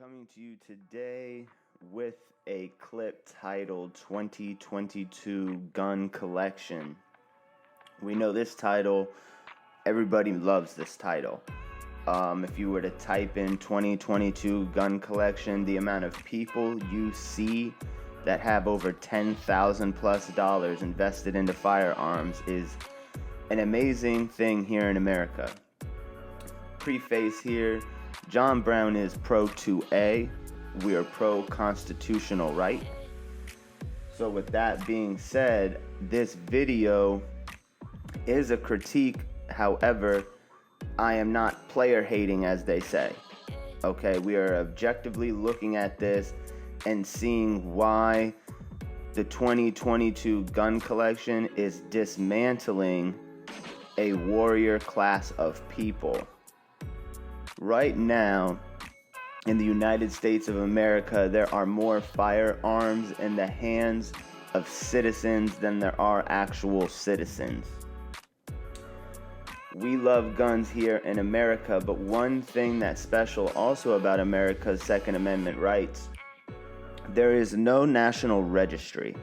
coming to you today with a clip titled 2022 Gun Collection. We know this title, everybody loves this title. If you were to type in 2022 Gun Collection, the amount of people you see that have over $10,000+ invested into firearms is an amazing thing here in America. Preface here, John Brown is pro 2A. We are pro constitutional right. So with that being said, this video is a critique. However, I am not player hating, as they say. Okay, we are objectively looking at this and seeing why the 2022 gun collection is dismantling a warrior class of people. Right now, in the United States of America, there are more firearms in the hands of citizens than there are actual citizens. We love guns here in America, but one thing that's special also about America's Second Amendment rights, there is no national registry.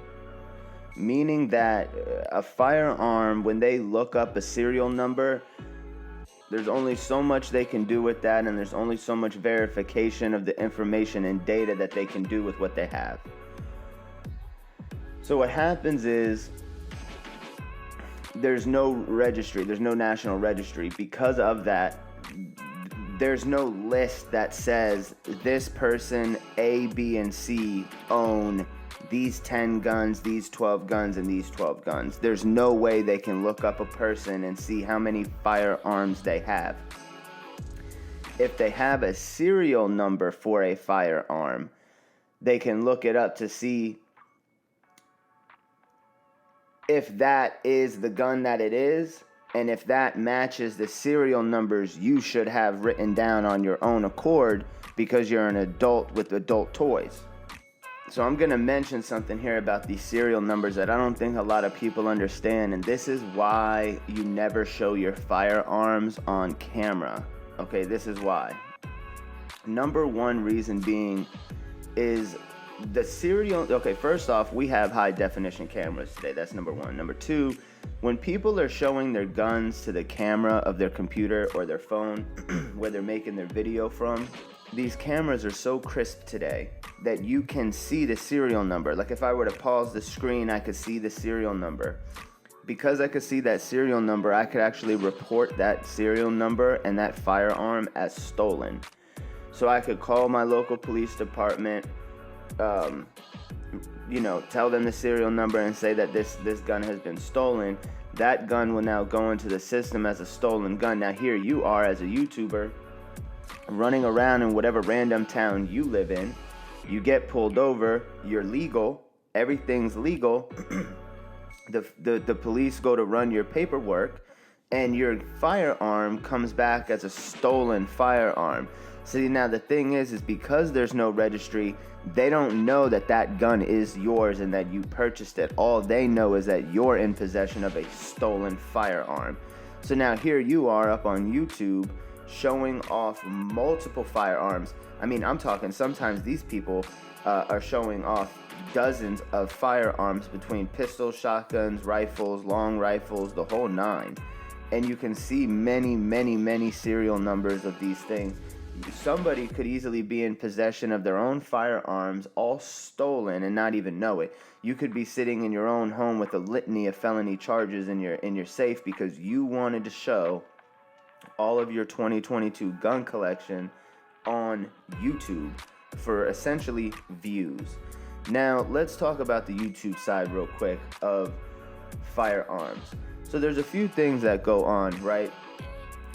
Meaning that a firearm, when they look up a serial number, there's only so much they can do with that, and there's only so much verification of the information and data that they can do with what they have. So what happens is there's no registry, there's no national registry. Because of that, there's no list that says this person A, B, and C own these 10 guns, these 12 guns, and these 12 guns. There's no way they can look up a person and see how many firearms they have. If they have a serial number for a firearm, they can look it up to see if that is the gun that it is, and if that matches the serial numbers you should have written down on your own accord because you're an adult with adult toys. So I'm going to mention something here about these serial numbers that I don't think a lot of people understand, and this is why you never show your firearms on camera. Okay, this is why. Number one reason being is the serial... Okay, first off, we have high definition cameras today. That's number one. Number two, when people are showing their guns to the camera of their computer or their phone where they're making their video from, these cameras are so crisp today that you can see the serial number. Like if I were to pause the screen, I could see the serial number. Because I could see that serial number, I could actually report that serial number and that firearm as stolen. So I could call my local police department, tell them the serial number and say that this gun has been stolen. That gun will now go into the system as a stolen gun. Now here you are as a YouTuber running around in whatever random town you live in. You get pulled over, you're legal, everything's legal. The police go to run your paperwork, and your firearm comes back as a stolen firearm. See, now the thing is because there's no registry, they don't know that that gun is yours and that you purchased it. All they know is that you're in possession of a stolen firearm. So now here you are up on YouTube showing off multiple firearms. I mean, I'm talking sometimes these people are showing off dozens of firearms between pistols, shotguns, rifles, long rifles, the whole nine. And you can see many, many, many serial numbers of these things. Somebody could easily be in possession of their own firearms, all stolen, and not even know it. You could be sitting in your own home with a litany of felony charges in your safe because you wanted to show all of your 2022 gun collection on YouTube for essentially views. Now, let's talk about the YouTube side real quick of firearms. So there's a few things that go on, right?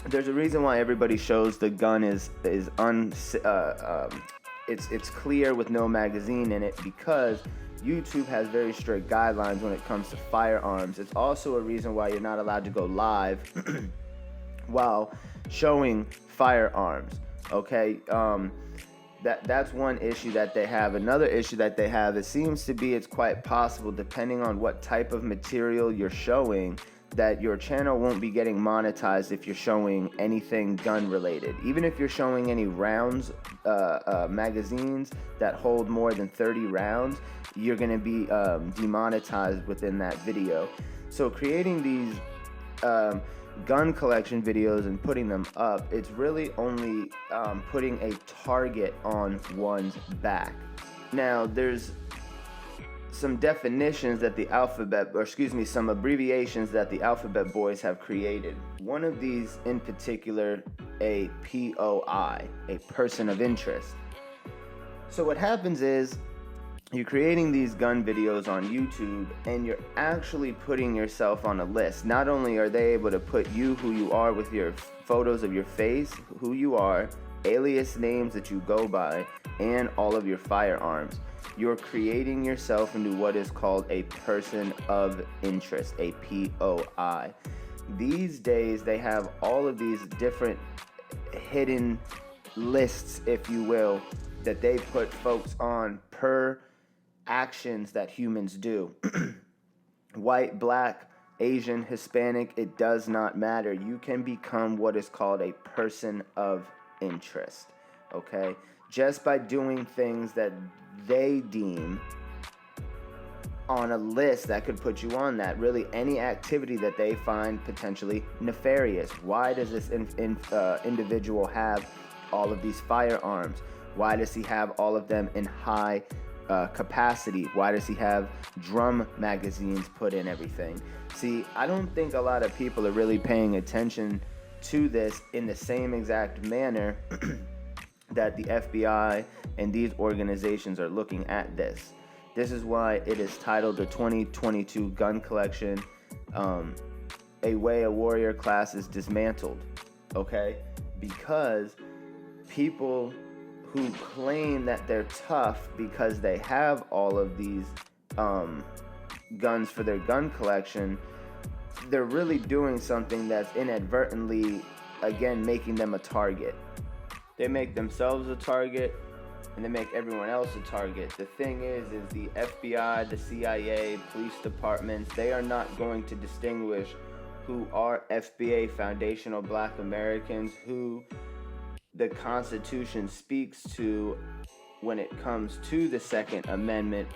There's a reason why everybody shows the gun it's clear with no magazine in it, because YouTube has very strict guidelines when it comes to firearms. It's also a reason why you're not allowed to go live while showing firearms. Okay, that's one issue that they have. Another issue that they have, it seems to be it's quite possible, depending on what type of material you're showing, that your channel won't be getting monetized if you're showing anything gun related. Even if you're showing any rounds, magazines that hold more than 30 rounds, you're going to be demonetized within that video. So creating these gun collection videos and putting them up, it's really only putting a target on one's back. Now, there's some definitions that the some abbreviations that the Alphabet Boys have created. One of these in particular, a POI, a person of interest. So what happens is, you're creating these gun videos on YouTube and you're actually putting yourself on a list. Not only are they able to put you, who you are, with your photos of your face, who you are, alias names that you go by, and all of your firearms. You're creating yourself into what is called a person of interest, a POI. These days they have all of these different hidden lists, if you will, that they put folks on per actions that humans do. White, black, Asian, Hispanic, it does not matter. You can become what is called a person of interest, okay? Just by doing things that they deem on a list that could put you on that. Really, any activity that they find potentially nefarious. Why does this individual have all of these firearms? Why does he have all of them in high capacity? Why does he have drum magazines put in everything? See, I don't think a lot of people are really paying attention to this in the same exact manner that the FBI and these organizations are looking at this. This is why it is titled the 2022 Gun Collection, A Way a Warrior Class is Dismantled, okay? Because people who claim that they're tough because they have all of these guns for their gun collection, they're really doing something that's inadvertently, again, making them a target. They make themselves a target, and they make everyone else a target. The thing is the FBI, the CIA, police departments, they are not going to distinguish who are FBA, foundational Black Americans, who the Constitution speaks to when it comes to the Second Amendment.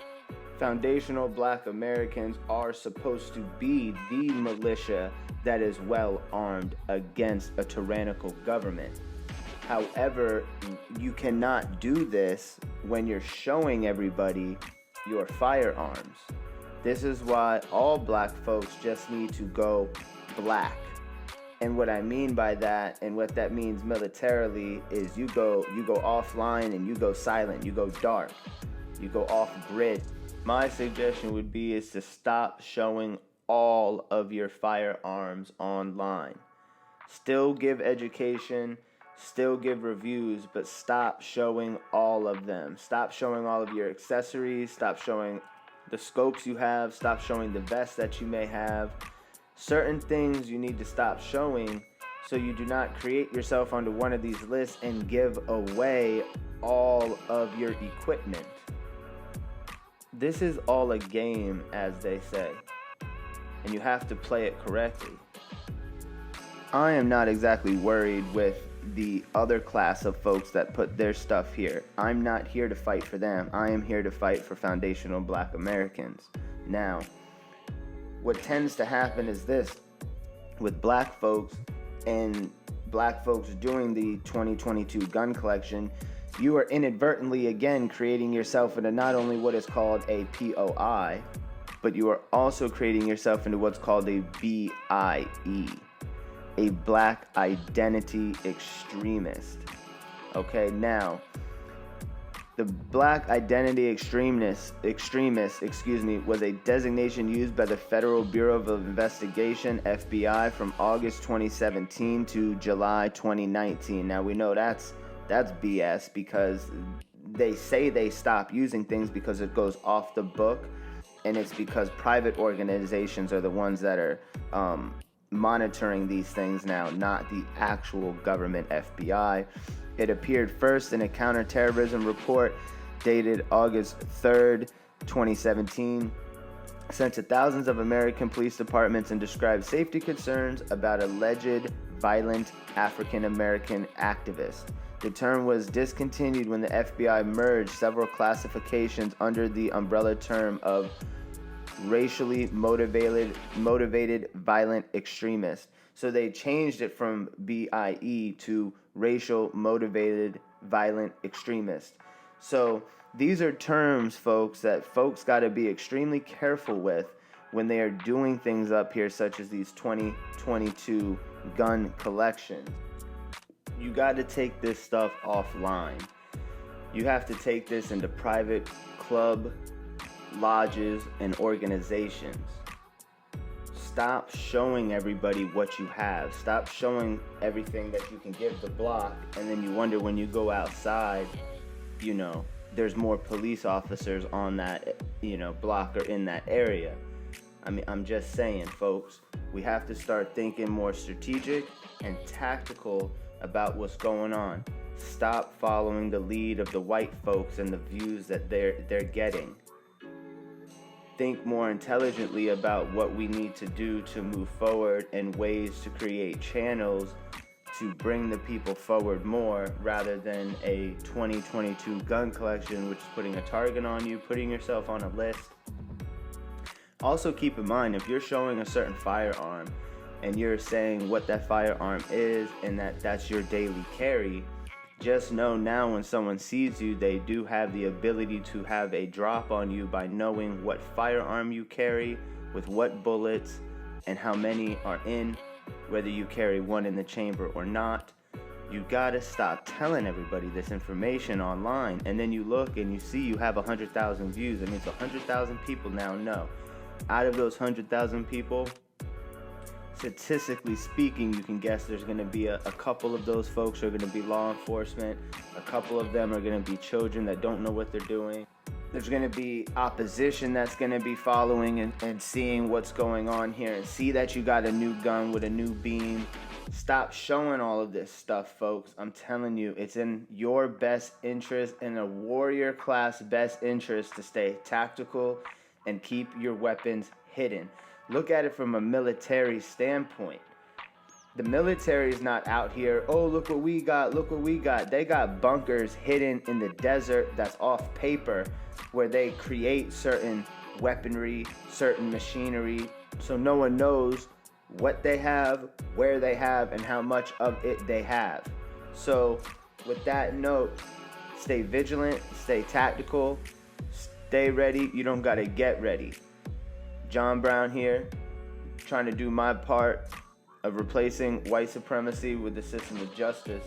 Foundational Black Americans are supposed to be the militia that is well armed against a tyrannical government. However, you cannot do this when you're showing everybody your firearms. This is why all black folks just need to go black. And what I mean by that, and what that means militarily, is you go offline and you go silent, you go dark, you go off grid. My suggestion would be is to stop showing all of your firearms online. Still give education, still give reviews, but stop showing all of them. Stop showing all of your accessories, stop showing the scopes you have, stop showing the vests that you may have. Certain things you need to stop showing so you do not create yourself onto one of these lists and give away all of your equipment. This is all a game, as they say, and you have to play it correctly. I am not exactly worried with the other class of folks that put their stuff here. I'm not here to fight for them. I am here to fight for foundational Black Americans. Now, what tends to happen is this, with black folks and black folks doing the 2022 gun collection, you are inadvertently again creating yourself into not only what is called a POI, but you are also creating yourself into what's called a BIE, a Black Identity Extremist. Okay, now, the Black Identity Extremist, was a designation used by the Federal Bureau of Investigation, FBI, from August 2017 to July 2019. Now, we know that's BS, because they say they stop using things because it goes off the book, and it's because private organizations are the ones that are monitoring these things now, not the actual government FBI. It appeared first in a counterterrorism report dated August 3rd, 2017. sent to thousands of American police departments and described safety concerns about alleged violent African American activists. The term was discontinued when the FBI merged several classifications under the umbrella term of racially motivated violent extremist. So they changed it from BIE to racial motivated violent extremist. So these are terms, folks, that folks got to be extremely careful with when they are doing things up here, such as these 2022 gun collections. You got to take this stuff offline. You have to take this into private club, lodges, and organizations. Stop showing everybody what you have. Stop showing everything that you can give the block, and then you wonder when you go outside, there's more police officers on that, block or in that area. I mean, I'm just saying, folks, we have to start thinking more strategic and tactical about what's going on. Stop following the lead of the white folks and the views that they're getting. Think more intelligently about what we need to do to move forward and ways to create channels to bring the people forward more, rather than a 2022 gun collection, which is putting a target on you, putting yourself on a list. Also keep in mind, if you're showing a certain firearm and you're saying what that firearm is and that's your daily carry, just know now when someone sees you, they do have the ability to have a drop on you by knowing what firearm you carry, with what bullets, and how many are in, whether you carry one in the chamber or not. You gotta stop telling everybody this information online, and then you look and you see you have 100,000 views. That means 100,000 people now know. Out of those 100,000 people, statistically speaking, you can guess there's going to be a couple of those folks are going to be law enforcement. A couple of them are going to be children that don't know what they're doing. There's going to be opposition that's going to be following and seeing what's going on here and see that you got a new gun with a new beam. Stop showing all of this stuff, folks. I'm telling you, it's in your best interest, in a warrior class best interest, to stay tactical and keep your weapons hidden. Look at it from a military standpoint. The military is not out here, oh, look what we got, look what we got. They got bunkers hidden in the desert that's off paper, where they create certain weaponry, certain machinery, so no one knows what they have, where they have, and how much of it they have. So with that note, stay vigilant, stay tactical, stay ready. You don't gotta get ready. John Brown here, trying to do my part of replacing white supremacy with the system of justice.